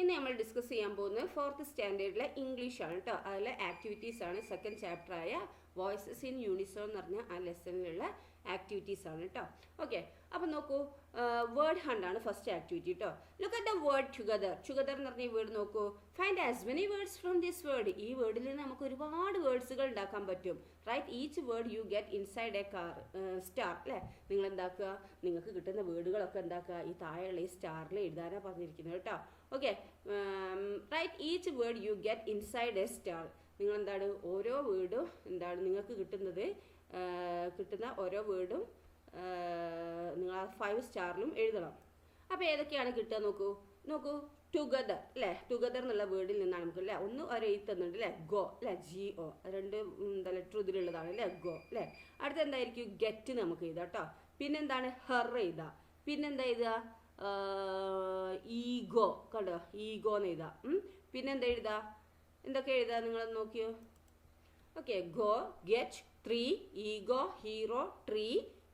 ഇന്ന് നമ്മൾ ഡിസ്കസ് ചെയ്യാൻ പോകുന്നത് 4th സ്റ്റാൻഡേർഡിലെ ഇംഗ്ലീഷ് ആണ് കേട്ടോ. അതിലെ ആക്ടിവിറ്റീസ് ആണ്. സെക്കൻഡ് ചാപ്റ്റർ ആയ വോയിസസ് ഇൻ യൂണിസോൺ എന്ന് പറഞ്ഞ ആ ലെസണിലുള്ള ആക്ടിവിറ്റീസ് ആണ് കേട്ടോ. ഓക്കെ, അപ്പം നോക്കൂ, വേർഡ് ഹണ്ട് ആണ് ഫസ്റ്റ് ആക്ടിവിറ്റി കേട്ടോ. Look at the word together. Together എന്ന് പറഞ്ഞ ഈ വേർഡ് നോക്കൂ. Find as many words from this word. ഈ വേർഡിൽ നിന്ന് നമുക്ക് ഒരുപാട് വേർഡ്സുകൾ ഉണ്ടാക്കാൻ പറ്റും. Write each word you get inside a star. അല്ലേ, നിങ്ങൾ എന്താക്കുക, നിങ്ങൾക്ക് കിട്ടുന്ന വേർഡുകളൊക്കെ എന്താക്കുക, ഈ താഴെയുള്ള ഈ സ്റ്റാറിൽ എഴുതാനാണ് പറഞ്ഞിരിക്കുന്നത് കേട്ടോ. Okay, write each word you get inside a star. നിങ്ങൾ എന്താണ് ഓരോ വേർഡും എന്താണ് നിങ്ങൾക്ക് കിട്ടുന്ന ഓരോ വേർഡും നിങ്ങൾ ആ 5 സ്റ്റാറിലും എഴുതണം. അപ്പോൾ ഏതൊക്കെയാണ് കിട്ടുക നോക്കൂ. ടുഗദർ അല്ലേ, ടുഗദർ എന്നുള്ള വേർഡിൽ നിന്നാണ് നമുക്ക് അല്ലേ ഒന്ന് ഒരു എഴുത്തുന്നുണ്ട് അല്ലേ, ഗോ അല്ലേ, GO, 2 എന്താ ലെറ്റർ ഇതിലുള്ളതാണ് അല്ലേ, ഗോ അല്ലേ. അടുത്ത എന്തായിരിക്കും, ഗെറ്റ് നമുക്ക് എഴുതാം കേട്ടോ. പിന്നെന്താണ്, ഹെർ എഴുതാം. പിന്നെന്താ എഴുതുക, ഈഗോ കണ്ടോ, ഈഗോ എന്ന് എഴുതാം. പിന്നെന്താ എഴുതുക, എന്തൊക്കെ എഴുതുക നിങ്ങളൊന്ന് നോക്കിയോ. Okay, go, get, 3, ego, hero, tree.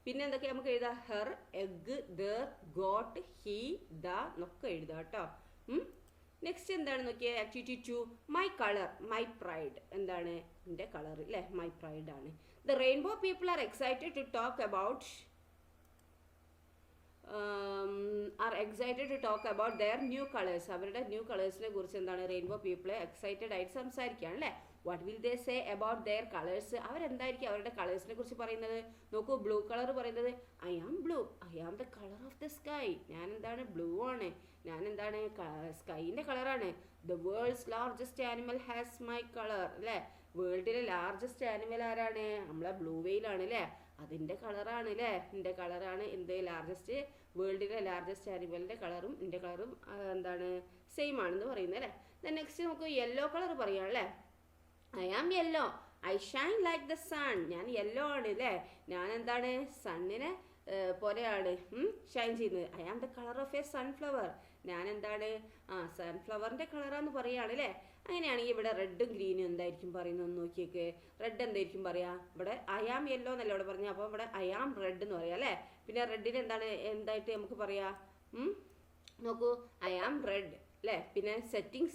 പിന്നെ എന്തൊക്കെ നമുക്ക് എഴുതാം, her, egg, there, got, he, the എന്നൊക്കെ എഴുതാം കേട്ടോ. നെക്സ്റ്റ് എന്താണ് നോക്കിയാൽ, activity 2, my colour, my pride. എന്താണ് എൻ്റെ കളർ അല്ലേ, മൈ പ്രൈഡ് ആണ്. The rainbow people are excited to talk about their new colours. അവരുടെ ന്യൂ കളേഴ്സിനെ കുറിച്ച് എന്താണ് റെയിൻബോ പീപ്പിളെ എക്സൈറ്റഡ് ആയിട്ട് സംസാരിക്കുകയാണ് അല്ലേ. What will they say about their colours. അവരെന്തായിരിക്കും അവരുടെ കളേഴ്സിനെ കുറിച്ച് പറയുന്നത് നോക്കൂ. ബ്ലൂ കളർ പറയുന്നത് I am blue, I am the colour of the sky. ഞാൻ എന്താണ്, ബ്ലൂ ആണ്, ഞാൻ എന്താണ് സ്കൈൻ്റെ കളറാണ്. The world's largest animal has my colour അല്ലേ. വേൾഡിലെ ലാർജസ്റ്റ് ആനിമൽ ആരാണ്, നമ്മളെ ബ്ലൂ വെയിലാണ് അല്ലേ, അതിൻ്റെ കളറാണ് അല്ലേ. എൻ്റെ കളറാണ് എന്ത് ലാർജസ്റ്റ്, വേൾഡിലെ ലാർജസ്റ്റ് ആനിമലിൻ്റെ കളറും എൻ്റെ കളറും എന്താണ് സെയിം ആണെന്ന് പറയുന്നത് അല്ലേ. നെക്സ്റ്റ് നമുക്ക് യെല്ലോ കളർ പറയാം അല്ലേ. I am yellow, I shine like the sun. ഞാൻ യെല്ലോ ആണ് അല്ലേ, ഞാൻ എന്താണ് സണ്ണിനെ പോലെയാണ് ഷൈൻ ചെയ്യുന്നത്. I am the colour of a sunflower. ഞാൻ എന്താണ് സൺഫ്ലവറിൻ്റെ കളറാന്ന് പറയുകയാണ് അല്ലേ. അങ്ങനെയാണെങ്കിൽ ഇവിടെ റെഡും ഗ്രീനും എന്തായിരിക്കും പറയുന്നത് നോക്കിയേക്ക്. റെഡ് എന്തായിരിക്കും പറയുക, ഇവിടെ ഐ ആം യെല്ലോ എന്നല്ല ഇവിടെ പറഞ്ഞത്, അപ്പോൾ ഇവിടെ ഐ ആം റെഡ് എന്ന് പറയാം അല്ലേ. പിന്നെ റെഡിന് എന്തായിട്ട് നമുക്ക് പറയാം, നോക്കൂ, ഐ ആം റെഡ് അല്ലേ. പിന്നെ setting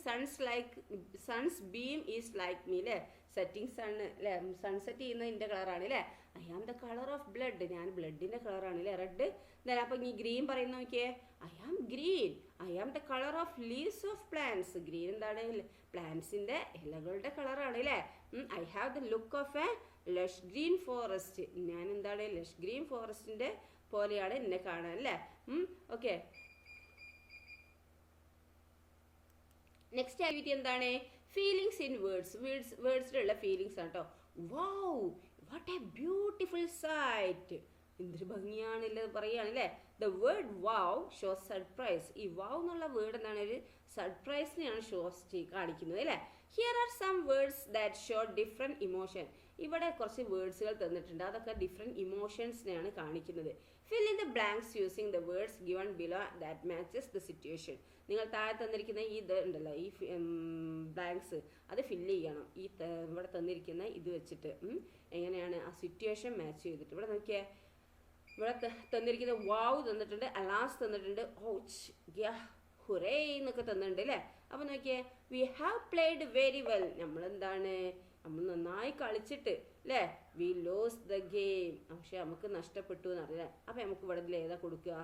sun's beam is like me അല്ലേ. സെറ്റിംഗ് സൺ അല്ലേ, സൺസെറ്റ് ചെയ്യുന്നത് എൻ്റെ കളറാണ് അല്ലേ. I am the colour of blood, ഞാൻ ബ്ലഡിൻ്റെ കളറാണ് അല്ലേ, റെഡ്. എന്തായാലും അപ്പം ഈ ഗ്രീൻ പറയുന്ന നോക്കിയേ, I am green, I am the colour of leaves of plants. Green എന്താണ്, പ്ലാന്റ്സിൻ്റെ ഇലകളുടെ കളറാണ് അല്ലേ. I have the look of a lush green forest. ഞാൻ എന്താണ് ലഷ് ഗ്രീൻ ഫോറസ്റ്റിൻ്റെ പോലെയാണ് എന്നെ കാണാൻ അല്ലേ. ഓക്കെ, നെക്സ്റ്റ് ആക്ടിവിറ്റി എന്താണ്, ഫീലിങ്സ് ഇൻ വേർഡ്സിലുള്ള ഫീലിങ്സ് ആണ് കേട്ടോ. Wow, what a beautiful sight. എന്തൊരു ഭംഗിയാണല്ലേ പറയുകയാണല്ലേ. The word wow shows surprise. ഈ വൗ എന്നുള്ള വേർഡ് എന്താണ്, ഒരു സർപ്രൈസിനെയാണ് കാണിക്കുന്നത് അല്ലേ. Here are some words that show different emotion. ഇവിടെ കുറച്ച് വേർഡ്സുകൾ തന്നിട്ടുണ്ട്, അതൊക്കെ ഡിഫറെൻറ്റ് ഇമോഷൻസിനെയാണ് കാണിക്കുന്നത്. Fill in the blanks using the words given below that matches the situation. നിങ്ങൾ താഴെ തന്നിരിക്കുന്ന ഈ ഇത് ഉണ്ടല്ലോ, ഈ ബ്ലാങ്ക്സ് അത് ഫില്ല് ചെയ്യണം. ഈ ഇവിടെ തന്നിരിക്കുന്ന ഇത് വെച്ചിട്ട് എങ്ങനെയാണ് ആ സിറ്റുവേഷൻ മാച്ച് ചെയ്തിട്ട്. ഇവിടെ നോക്കിയാൽ ഇവിടെ തന്നിരിക്കുന്ന വാവ് തന്നിട്ടുണ്ട്, അലാസ് തന്നിട്ടുണ്ട്, ഓച്ച്, ഗ്യാ, ഹുറേ എന്നൊക്കെ തന്നിട്ടുണ്ട് അല്ലേ. അപ്പോൾ നോക്കിയേ, we have played very well. നമ്മൾ നന്നായി കളിച്ചിട്ട് അല്ലേ. വി ലോസ് ദ ഗെയിം, പക്ഷെ നമുക്ക് നഷ്ടപ്പെട്ടു എന്നറിയാം. അപ്പം നമുക്ക് ഇവിടെ ഇതിൽ ഏതാ കൊടുക്കുക,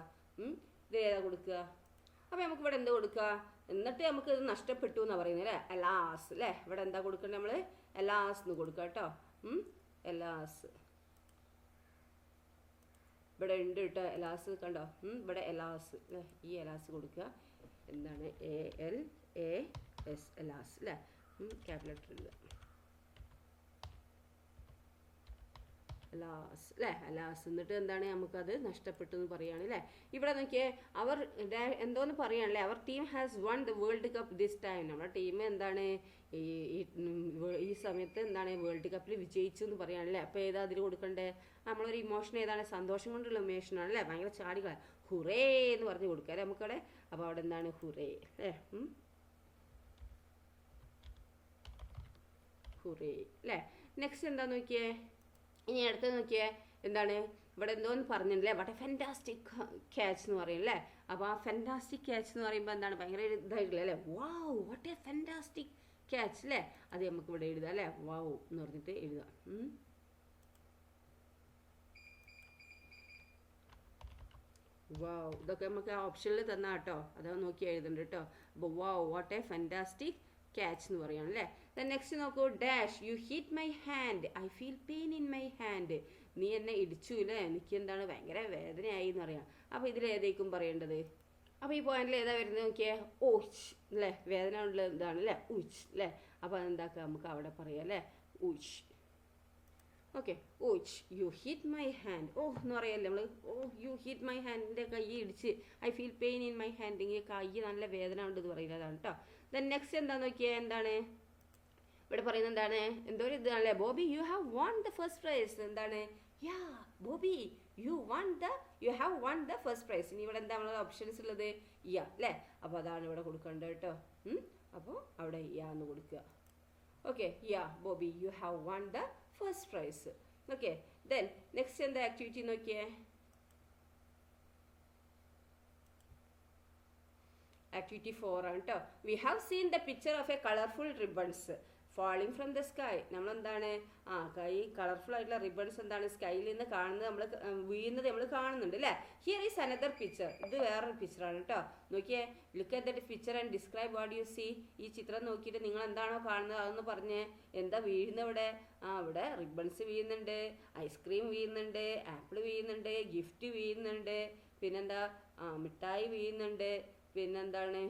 അപ്പം നമുക്ക് ഇവിടെ എന്താ കൊടുക്കുക, എന്നിട്ട് നമുക്ക് ഇത് നഷ്ടപ്പെട്ടു എന്നാണ് പറയുന്നത് അല്ലേ. അലാസ് അല്ലേ, ഇവിടെ എന്താ കൊടുക്കേണ്ടത്, നമ്മൾ അലാസ് എന്ന് കൊടുക്കുക കേട്ടോ. അലാസ് ഇവിടെ ഉണ്ട് കേട്ടോ, എലാസ് കണ്ടോ, ഇവിടെ എലാസ് അല്ലേ. ഈ എലാസ് കൊടുക്കുക, എന്താണ് ALAS എലാസ് അല്ലേ, ക്യാപിറ്റൽ ഇല്ല, അലാസ് അല്ലേ, അലാസ്. എന്നിട്ട് എന്താണ് നമുക്കത് നഷ്ടപ്പെട്ടു എന്ന് പറയുകയാണ് അല്ലേ. ഇവിടെ നോക്കിയേ, അവർ എന്തോന്ന് പറയുകയാണല്ലേ, our team has won the world cup this time. നമ്മുടെ ടീം എന്താണ് ഈ സമയത്ത് എന്താണ് വേൾഡ് കപ്പിൽ വിജയിച്ചു എന്ന് പറയുകയാണല്ലേ. അപ്പോൾ ഏതാ അതിൽ കൊടുക്കണ്ടേ, നമ്മളൊരു ഇമോഷൻ ഏതാണ്, സന്തോഷം കൊണ്ടുള്ള ഇമോഷനാണ് അല്ലേ. ഭയങ്കര ചാടികള ഹുറേ എന്ന് പറഞ്ഞ് കൊടുക്കുക അല്ലേ നമുക്കവിടെ. അപ്പോൾ അവിടെ എന്താണ് ഹുറേ അല്ലേ, ഹുറേ അല്ലേ. നെക്സ്റ്റ് എന്താ നോക്കിയേ, ഇനി അടുത്ത് നോക്കിയേ, എന്താണ് ഇവിടെ എന്തോന്ന് പറഞ്ഞില്ലേ, വാട്ട് എ ഫാന്റാസ്റ്റിക് ക്യാച്ച് എന്ന് പറയുന്നത് അല്ലേ. അപ്പോൾ ആ ഫെൻറ്റാസ്റ്റിക് ക്യാച്ച് എന്ന് പറയുമ്പോൾ എന്താണ് ഭയങ്കര ഇതായിട്ടുള്ള അല്ലേ, wow what A fantastic catch അല്ലേ, അത് നമുക്ക് ഇവിടെ എഴുതാം അല്ലേ, വാവ് എന്ന് പറഞ്ഞിട്ട് എഴുതാം. വാവ് ഇതൊക്കെ നമുക്ക് ഓപ്ഷനിൽ തന്നാ കേട്ടോ, അത് നോക്കി എഴുതുന്നുണ്ട് കേട്ടോ. അപ്പോൾ wow what A fantastic catch എന്ന് പറയാണ് അല്ലേ. നെക്സ്റ്റ് നോക്കൂ, dash you hit my hand I feel pain in my hand. നീ എന്നെ ഇടിച്ചു അല്ലേ, എനിക്ക് എന്താണ് ഭയങ്കര വേദനയായി എന്ന് പറയാം. അപ്പോൾ ഇതിലേതേക്കും പറയേണ്ടത്? അപ്പോൾ ഈ പോയിന്റിൽ ഏതാ വരുന്നത് നോക്കിയേ, ഊച്ച് അല്ലേ, വേദന ഉള്ള ഇതാണ് അല്ലേ, ഊച്ച് അല്ലേ. അപ്പോൾ അതെന്താക്കുക നമുക്ക് അവിടെ പറയാം അല്ലേ, ouch. Okay, ouch you hit my hand. Oh എന്ന് പറയല്ലേ നമ്മൾ, oh you hit my hand, എൻ്റെ കൈ ഇടിച്ച്, I feel pain in my hand, ഇങ്ങനെ കൈ നല്ല വേദന ഉണ്ട് എന്ന് പറയുന്നത് അതാണ് കേട്ടോ. ദെൻ നെക്സ്റ്റ് എന്താന്ന് നോക്കിയാൽ എന്താണ് ഇവിടെ പറയുന്നത്, എന്താണ് എന്തോ ഒരു ഇതാണല്ലേ, Bobby you have won the first prize. എന്താണ്, yeah Bobby you have won the first prize. ഇനി ഇവിടെ എന്താ നമ്മളെ ഓപ്ഷൻസ് ഉള്ളത്, യാ അല്ലേ. അപ്പോൾ അതാണ് ഇവിടെ കൊടുക്കേണ്ടത് കേട്ടോ. അപ്പോൾ അവിടെ യാ എന്ന് കൊടുക്കുക. Okay, yeah Bobby you have won the first price. Okay, then next എന്താ ആക്ടിവിറ്റി നോക്കിയേ, ആക്ടിവിറ്റി 4 ആണ് കേട്ടോ. We have seen the picture of A colourful ribbons falling from the sky. നമ്മളെന്താണ് കൈ കളർഫുൾ ആയിട്ടുള്ള റിബൺസ് എന്താണ് സ്കൈയിൽ നിന്ന് കാണുന്നത്, നമ്മൾ വീഴുന്നത് നമ്മൾ കാണുന്നുണ്ട് അല്ലേ. Here is another picture. ഇത് വേറൊരു പിക്ചറാണ് കേട്ടോ. നോക്കിയേ, look at that picture and describe what you see. ഈ ചിത്രം നോക്കിയിട്ട് നിങ്ങൾ എന്താണോ കാണുന്നത് അതൊന്ന് പറഞ്ഞേ. എന്താ വീഴുന്നത് ഇവിടെ? ഇവിടെ റിബൺസ് വീഴുന്നുണ്ട്, ഐസ്ക്രീം വീഴുന്നുണ്ട്, ആപ്പിൾ വീഴുന്നുണ്ട്, ഗിഫ്റ്റ് വീഴുന്നുണ്ട്, പിന്നെന്താ മിഠായി വീഴുന്നുണ്ട്, പിന്നെന്താണ്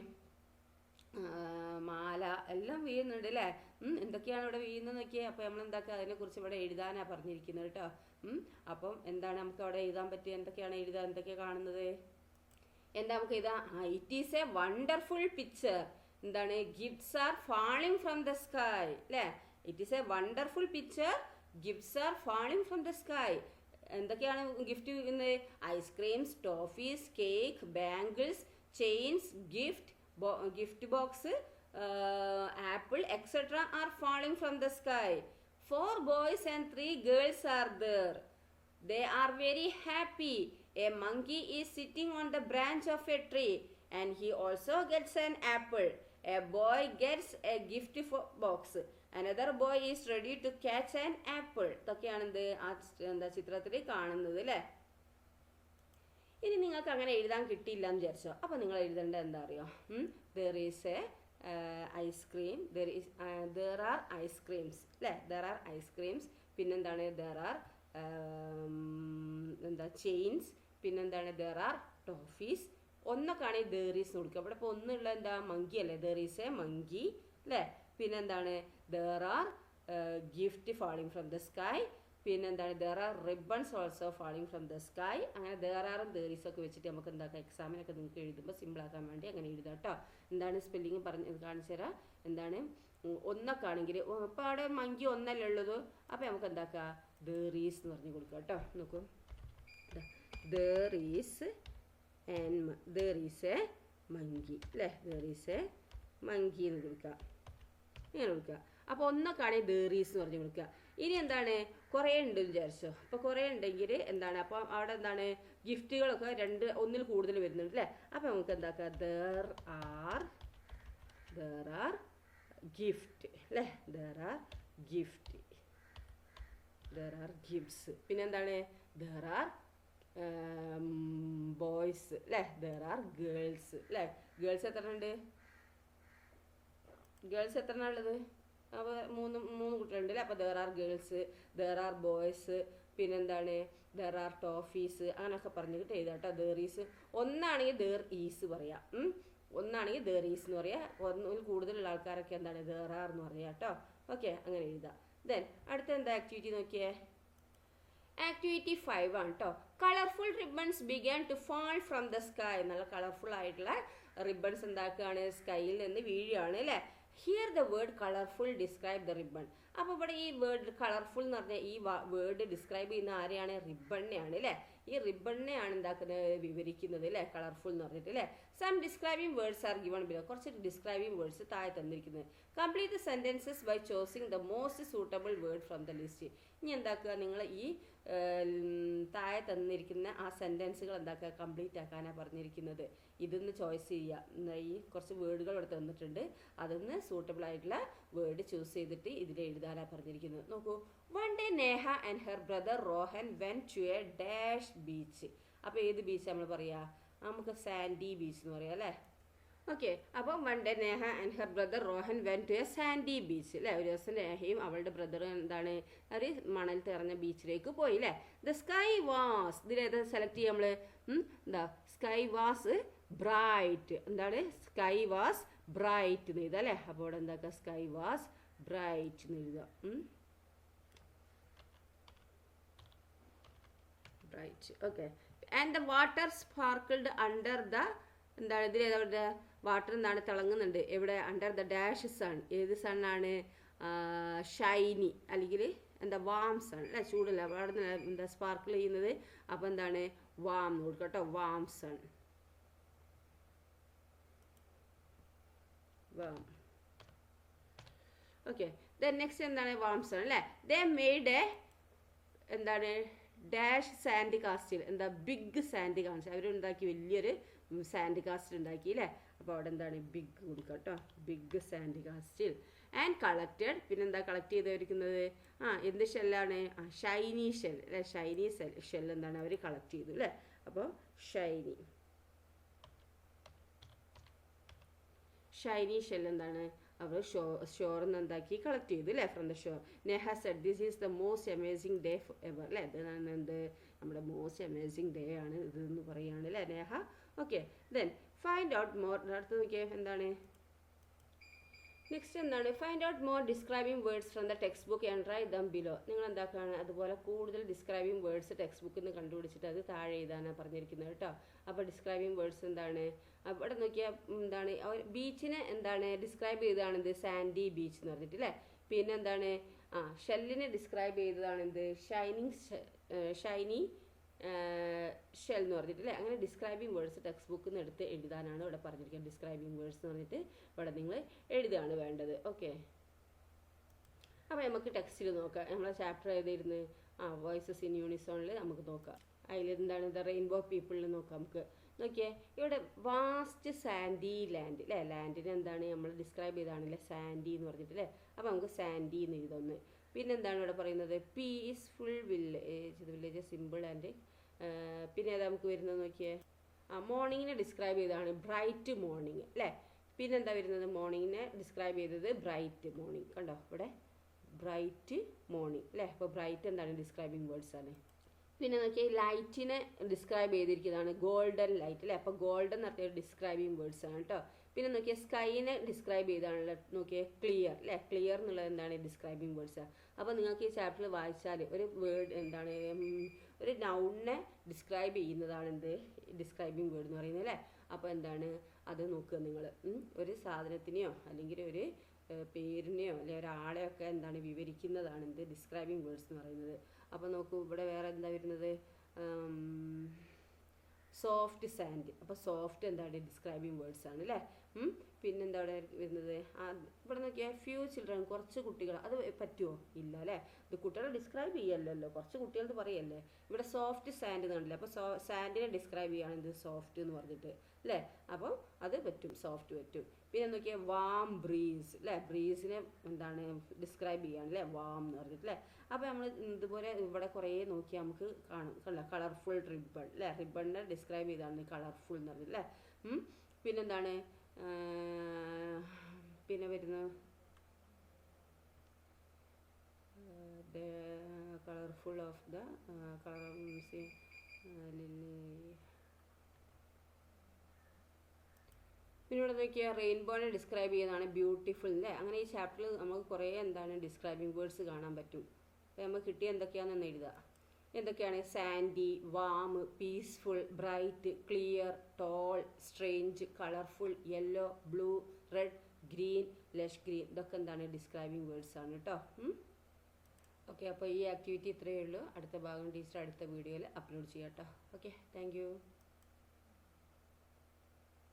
മാല എല്ലാം വീഴുന്നുണ്ട് അല്ലേ. എന്തൊക്കെയാണ് ഇവിടെ വീഴുന്നത് നോക്കിയേ. അപ്പോൾ നമ്മൾ എന്താക്കുക, അതിനെക്കുറിച്ച് ഇവിടെ എഴുതാനാണ് പറഞ്ഞിരിക്കുന്നത് കേട്ടോ. അപ്പം എന്താണ് നമുക്ക് അവിടെ എഴുതാൻ പറ്റുക, എന്തൊക്കെയാണ് എഴുതുക, എന്തൊക്കെയാണ് കാണുന്നത്, എന്താ നമുക്ക് എഴുതാം. It is a wonderful picture. എന്താണ്, gifts are falling from the sky അല്ലേ. It is a wonderful picture, gifts are falling from the sky. എന്തൊക്കെയാണ് ഗിഫ്റ്റ് വീഴുന്നത്? Ice creams, toffees, cake, bangles, chains, gift box, apple, etc. are falling from the sky. 4 boys and 3 girls are there. They are very happy. A monkey is sitting on the branch of a tree and he also gets an apple. A boy gets a gift box. Another boy is ready to catch an apple. ഇതൊക്കെയാണ് എന്താ ചിത്രത്തിൽ കാണുന്നത് അല്ലേ. ഇനി നിങ്ങൾക്ക് അങ്ങനെ എഴുതാൻ കിട്ടിയില്ല എന്ന് വിചാരിച്ചോ, അപ്പോൾ നിങ്ങൾ എഴുതേണ്ടത് എന്താ അറിയോ, there is A ice cream, there are ice creams അല്ലേ, ദർ ആർ ഐസ്ക്രീംസ്, പിന്നെന്താണ് ദർ ആർ എന്താ ചെയിൻസ്, പിന്നെന്താണ് ദർ ആർ ടോഫീസ്. ഒന്നൊക്കെ ആണെങ്കിൽ ദർ ഈസ് കൊടുക്കുക. അവിടെ ഇപ്പോൾ ഒന്നുള്ള എന്താ മങ്കി അല്ലേ, ദർ ഈസ് എ മങ്കി അല്ലേ. പിന്നെന്താണ് there are gift falling from the sky, പിന്നെന്താണ് there are ribbons also falling from the sky. അങ്ങനെ ദർ ആറും ദർ ഒക്കെ വെച്ചിട്ട് നമുക്ക് എന്താക്കാം, എക്സാമിനൊക്കെ നിങ്ങൾക്ക് എഴുതുമ്പോൾ സിമ്പിളാക്കാൻ വേണ്ടി അങ്ങനെ എഴുതാം കേട്ടോ. എന്താണ് സ്പെല്ലിങ് പറഞ്ഞ് കാണിച്ചു തരാം. എന്താണ് ഒന്നൊക്കെ ആണെങ്കിൽ ഇപ്പോൾ അവിടെ മങ്കി ഒന്നല്ലേ ഉള്ളത്, അപ്പോൾ നമുക്ക് എന്താക്കുക, ദർ ഈസ് എന്ന് പറഞ്ഞ് കൊടുക്കുക കേട്ടോ. നോക്കൂ, ദർ ഈസ് എ മങ്കി അല്ലേ, ദർ ഈസ് എ മങ്കി എന്ന് കൊടുക്കുക, ഇങ്ങനെ കൊടുക്കുക. അപ്പോൾ ഒന്നൊക്കെ ആണെങ്കിൽ ദർ ഈസ് എന്ന് പറഞ്ഞ് കൊടുക്കുക. ഇനി എന്താണ്, കുറേ ഉണ്ട് വിചാരിച്ചോ. അപ്പോൾ കുറേ ഉണ്ടെങ്കിൽ എന്താണ്, അപ്പോൾ അവിടെ എന്താണ് ഗിഫ്റ്റുകളൊക്കെ ഒന്നിൽ കൂടുതൽ വരുന്നുണ്ട് അല്ലേ. അപ്പോൾ നമുക്ക് എന്താക്കുക, ദർ ആർ ഗിഫ്റ്റ് അല്ലേ, ദർ ആർ ഗിഫ്റ്റ്സ്. പിന്നെന്താണ് ദർ ആർ ബോയ്സ് അല്ലേ, ദർ ആർ ഗേൾസ് അല്ലേ. ഗേൾസ് എത്ര ഉണ്ട് ഉള്ളത്? അപ്പോൾ മൂന്ന് കുട്ടികളുണ്ട് അല്ലേ. അപ്പോൾ there are girls, there are boys, പിന്നെന്താണ് ദർ ആർ ടോഫീസ്, അങ്ങനെയൊക്കെ പറഞ്ഞിട്ട് എഴുതാം കേട്ടോ. ദർ ഈസ് ഒന്നാണെങ്കിൽ ദർ ഈസ് പറയാം, ഒന്നാണെങ്കിൽ ദർ ഈസ് എന്ന് പറയാം. ഒന്നിൽ കൂടുതലുള്ള ആൾക്കാരൊക്കെ എന്താണ് ദർ ആർ എന്ന് പറയാം കേട്ടോ. ഓക്കെ, അങ്ങനെ എഴുതാം. ദെൻ അടുത്ത എന്താ ആക്ടിവിറ്റി നോക്കിയേ, ആക്ടിവിറ്റി 5 ആണ് കേട്ടോ. Colourful ribbons began to fall from the sky. നല്ല കളർഫുൾ ആയിട്ടുള്ള റിബൺസ് എന്താക്കുകയാണ്, സ്കൈയിൽ നിന്ന് വീഴുകയാണ് അല്ലേ. Here the word colourful describe the ribbon. അപ്പോൾ ഇവിടെ ഈ വേർഡ് കളർഫുൾ എന്ന് പറഞ്ഞാൽ ഈ വേർഡ് ഡിസ്ക്രൈബ് ചെയ്യുന്ന ആരെയാണ്, റിബണിനെയാണ് അല്ലേ. ഈ റിബണിനെയാണ് എന്താക്കുന്നത്, വിവരിക്കുന്നത് അല്ലേ, കളർഫുൾ എന്ന് പറഞ്ഞിട്ട് അല്ലേ. Some describing words are given below. കുറച്ച് ഡിസ്ക്രൈബിംഗ് വേർഡ്സ് താഴെ തന്നിരിക്കുന്നത്. Complete the sentences by choosing the most suitable word from the list. ഇനി എന്താക്കുക, നിങ്ങൾ ഈ താഴെ തന്നിരിക്കുന്ന ആ സെൻറ്റൻസുകൾ എന്താക്കുക, കംപ്ലീറ്റ് ആക്കാനാണ് പറഞ്ഞിരിക്കുന്നത്. ഇതൊന്ന് ചോയ്സ് ചെയ്യുക. ഈ കുറച്ച് വേർഡുകൾ ഇവിടെ തന്നിട്ടുണ്ട്, അതൊന്ന് സൂട്ടബിൾ ആയിട്ടുള്ള വേർഡ് ചൂസ് ചെയ്തിട്ട് ഇതിൽ എഴുതാനാണ് പറഞ്ഞിരിക്കുന്നത്. നോക്കൂ, one day Neha and her brother Rohan went to a dash beach. അപ്പോൾ ഏത് ബീച്ച് നമ്മൾ പറയുക, നമുക്ക് സാൻഡി ബീച്ച് എന്ന് പറയാം അല്ലേ. ഓക്കെ, അപ്പം one day Neha and her brother Rohan went to a sandy beach അല്ലേ. ഒരു ദിവസം നേഹയും അവളുടെ ബ്രദറും എന്താണ്, ഒരു മണൽ തെറഞ്ഞ ബീച്ചിലേക്ക് പോയി അല്ലേ. ദ സ്കൈ വാസ്, ഇതിലേത് സെലക്ട് ചെയ്യാം നമ്മൾ, എന്താ, സ്കൈ വാസ് ബ്രൈറ്റ്. എന്താണ്, സ്കൈ വാസ് ബ്രൈറ്റ് എന്ന് എഴുതാം അല്ലേ. അപ്പോൾ ഇവിടെ എന്താക്കുക, സ്കൈ വാസ് ബ്രൈറ്റ് എന്ന് എഴുതാം. Bright. Okay, and the water sparkled under the, എന്താണ് ഇതിലേതാ, വാട്ടർ എന്താണ് തിളങ്ങുന്നുണ്ട് എവിടെ, അണ്ടർ ദ ഡാഷ് സൺ. ഏത് സണ്ണാണ്, ഷൈനി അല്ലെങ്കിൽ എന്താ വാം സൺ അല്ലേ, ചൂടല്ല, അവിടെ നിന്ന് എന്താ സ്പാർക്കിൾ ചെയ്യുന്നത്. അപ്പോൾ എന്താണ്, വാം എന്ന് കൊടുക്കുക കേട്ടോ, warm sun, warm. Okay, then next എന്താണ്, വാം സൺ അല്ലേ. ദേ മെയ്ഡ് എ, എന്താണ്, ഡാഷ് സാൻഡ് കാസ്റ്റിൽ, എന്താ ബിഗ് സാൻഡ് കാസ്റ്റ്, അവരുണ്ടാക്കി വലിയൊരു സാൻഡ് കാസ്റ്റ് ഉണ്ടാക്കി അല്ലേ. അപ്പോൾ അവിടെ എന്താണ്, ബിഗ് കൊടുക്കുക കേട്ടോ, ബിഗ് സാൻഡ് കാസ്റ്റിൽ. ആൻഡ് കളക്റ്റഡ്, പിന്നെന്താ കളക്ട് ചെയ്തിരിക്കുന്നത്, എന്ത് ഷെല്ലാണ്, ഷൈനി ഷെൽ അല്ലേ, ഷൈനി ഷെൽ എന്താണ് അവർ കളക്ട് ചെയ്തു അല്ലേ. അപ്പോൾ ഷൈനി ഷെൽ എന്താണ്, അവർ ഷോറിൽ നിന്ന് എന്താക്കി കളക്ട് ചെയ്തു അല്ലേ, from the shore. Neha said this is the most amazing day ever അല്ലേ. ഇതാണ് എന്ത്, നമ്മുടെ മോസ്റ്റ് അമേസിംഗ് ഡേ ആണ് ഇതെന്ന് പറയുകയാണ് അല്ലേ Neha. Okay, then find out more. അടുത്ത് നോക്കിയേ എന്താണ്, നെക്സ്റ്റ് എന്താണ്, find out more describing words from the text book and write them below. നിങ്ങൾ എന്താക്കാണ്, അതുപോലെ കൂടുതൽ ഡിസ്ക്രൈബിംഗ് വേർഡ്സ് ടെക്സ്റ്റ് ബുക്കിൽ നിന്ന് കണ്ടുപിടിച്ചിട്ട് അത് താഴെ എഴുതാനാണ് പറഞ്ഞിരിക്കുന്നത് കേട്ടോ. അപ്പോൾ ഡിസ്ക്രൈബിംഗ് വേർഡ്സ് എന്താണ്, അവിടെ നോക്കിയാൽ എന്താണ്, ബീച്ചിനെ എന്താണ് ഡിസ്ക്രൈബ് ചെയ്തതാണ് എന്ത്, സാൻഡി ബീച്ച് എന്ന് പറഞ്ഞിട്ട് അല്ലേ. പിന്നെ എന്താണ്, ഷെല്ലിനെ ഡിസ്ക്രൈബ് ചെയ്തതാണ് എന്ത്, ഷൈനി ഷെൽ എന്ന് പറഞ്ഞിട്ട് അല്ലേ. അങ്ങനെ ഡിസ്ക്രൈബിംഗ് വേർഡ്സ് ടെക്സ്റ്റ് ബുക്കിൽ നിന്ന് എടുത്ത് എഴുതാനാണ് ഇവിടെ പറഞ്ഞിരിക്കുന്നത്. ഡിസ്ക്രൈബിംഗ് വേർഡ്സ് എന്ന് പറഞ്ഞിട്ട് ഇവിടെ നിങ്ങൾ എഴുതുകയാണ് വേണ്ടത്. ഓക്കെ, അപ്പോൾ നമുക്ക് ടെക്സ്റ്റിൽ നോക്കാം. നമ്മളെ ചാപ്റ്റർ ഏതായിരുന്നു, വോയിസസ് ഇൻ യൂണിസോണിൽ നമുക്ക് നോക്കാം. അതിലെന്താണ്, ദ റെയിൻബോ പീപ്പിളിൽ നോക്കാം നമുക്ക്. നോക്കിയേ, ഇവിടെ വാസ്റ്റ് സാൻഡി ലാൻഡ് അല്ലേ, ലാൻഡിനെ എന്താണ് നമ്മൾ ഡിസ്ക്രൈബ് ചെയ്താണല്ലേ, സാൻഡി എന്ന് പറഞ്ഞിട്ട് അല്ലേ. അപ്പോൾ നമുക്ക് സാൻഡി എന്ന് എഴുതുന്നു. പിന്നെന്താണ് ഇവിടെ പറയുന്നത്, പീസ്ഫുൾ വില്ലേജ് സിമ്പിൾ ആൻഡ്, പിന്നെ ഏതാ നമുക്ക് വരുന്നത് നോക്കിയേ, മോർണിംഗിനെ ഡിസ്ക്രൈബ് ചെയ്തതാണ് ബ്രൈറ്റ് മോർണിംഗ് അല്ലേ. പിന്നെന്താ വരുന്നത്, മോർണിംഗിനെ ഡിസ്ക്രൈബ് ചെയ്തത് ബ്രൈറ്റ് മോർണിംഗ്, കണ്ടോ ഇവിടെ ബ്രൈറ്റ് മോർണിംഗ് അല്ലേ. അപ്പോൾ ബ്രൈറ്റ് എന്താണ്, ഡിസ്ക്രൈബിംഗ് വേർഡ്സ് ആണ്. പിന്നെ നോക്കിയാൽ ലൈറ്റിനെ ഡിസ്ക്രൈബ് ചെയ്തിരിക്കുന്നതാണ് ഗോൾഡൻ ലൈറ്റ് അല്ലേ. അപ്പോൾ ഗോൾഡൻ എന്ന് പറഞ്ഞ ഡിസ്ക്രൈബിംഗ് വേർഡ്സ് ആണ് കേട്ടോ. പിന്നെ നോക്കിയാൽ സ്കൈനെ ഡിസ്ക്രൈബ് ചെയ്താണല്ലോ, നോക്കിയാൽ ക്ലിയർ അല്ലേ. ക്ലിയർ എന്നുള്ളത് എന്താണ്, ഡിസ്ക്രൈബിംഗ് വേർഡ്സ് ആണ്. അപ്പോൾ നിങ്ങൾക്ക് ഈ ചാപ്റ്റർ വായിച്ചാൽ ഒരു വേർഡ് എന്താണ്, ഒരു നൗണിനെ ഡിസ്ക്രൈബ് ചെയ്യുന്നതാണ് എന്ത്, ഡിസ്ക്രൈബിംഗ് വേർഡ് എന്ന് പറയുന്നത് അല്ലേ. അപ്പോൾ എന്താണ് അത് നോക്കുക നിങ്ങൾ, ഒരു സാധനത്തിനെയോ അല്ലെങ്കിൽ ഒരു പേരിനെയോ അല്ലെങ്കിൽ ഒരാളെയോ ഒക്കെ എന്താണ് വിവരിക്കുന്നതാണ് എന്ത്, ഡിസ്ക്രൈബിംഗ് വേർഡ്സ് എന്ന് പറയുന്നത്. അപ്പോൾ നോക്കൂ, ഇവിടെ വേറെ എന്താ വരുന്നത്, സോഫ്റ്റ് സാൻഡ്. അപ്പോൾ സോഫ്റ്റ് എന്താണ്, ഡിസ്ക്രൈബിംഗ് വേർഡ്സ് ആണ് അല്ലേ. പിന്നെന്താ ഇവിടെ വരുന്നത്, ഇവിടെ നോക്കിയാൽ ഫ്യൂ ചിൽഡ്രൻ, കുറച്ച് കുട്ടികൾ. അത് പറ്റുമോ, ഇല്ല അല്ലേ. ഇത് കുട്ടികളെ ഡിസ്ക്രൈബ് ചെയ്യല്ലോ, കുറച്ച് കുട്ടികൾക്ക് പറയല്ലേ. ഇവിടെ സോഫ്റ്റ് സാൻഡ് കണ്ടില്ല. അപ്പോൾ സാൻഡിനെ ഡിസ്ക്രൈബ് ചെയ്യുകയാണ് ഇത് സോഫ്റ്റ് എന്ന് പറഞ്ഞിട്ട് അല്ലേ. അപ്പോൾ അത് പറ്റും, സോഫ്റ്റ് പറ്റും. പിന്നെ നോക്കിയാൽ വാം ബ്രീസ് അല്ലേ, ബ്രീസിനെ എന്താണ് ഡിസ്ക്രൈബ് ചെയ്യാണ് അല്ലേ, വാം എന്ന് പറഞ്ഞിട്ട് അല്ലേ. അപ്പോൾ നമ്മൾ ഇതുപോലെ ഇവിടെ കുറേ നോക്കിയാൽ നമുക്ക് കാണും, കണ്ട കളർഫുൾ റിബൺ അല്ലേ. റിബണിനെ ഡിസ്ക്രൈബ് ചെയ്താണ് കളർഫുൾ എന്ന് പറഞ്ഞിട്ട് അല്ലേ. പിന്നെന്താണ്, പിന്നെ വരുന്നത് colourful of the colour lily. പിന്നെ ഇവിടെ നോക്കിയാൽ റെയിൻബോനെ ഡിസ്ക്രൈബ് ചെയ്യുന്നതാണ് ബ്യൂട്ടിഫുൾ അല്ലേ. അങ്ങനെ ഈ ചാപ്റ്ററിൽ നമുക്ക് കുറേ എന്താണ് ഡിസ്ക്രൈബിംഗ് വേർഡ്സ് കാണാൻ പറ്റും. അപ്പോൾ നമുക്ക് കിട്ടിയ എന്തൊക്കെയാണെന്ന് എഴുതുക. എന്തൊക്കെയാണ്, sandy, warm, peaceful, bright, clear, tall, strange, colourful, yellow, blue, red, green, lush green. ഇതൊക്കെ എന്താണ്, ഡിസ്ക്രൈബിംഗ് വേർഡ്സ് ആണ് കേട്ടോ. ഓക്കെ, അപ്പോൾ ഈ ആക്ടിവിറ്റി ഇത്രയേ ഉള്ളൂ. അടുത്ത ഭാഗം ടീച്ചർ അടുത്ത വീഡിയോയിൽ അപ്ലോഡ് ചെയ്യാം കേട്ടോ. Okay, thank you.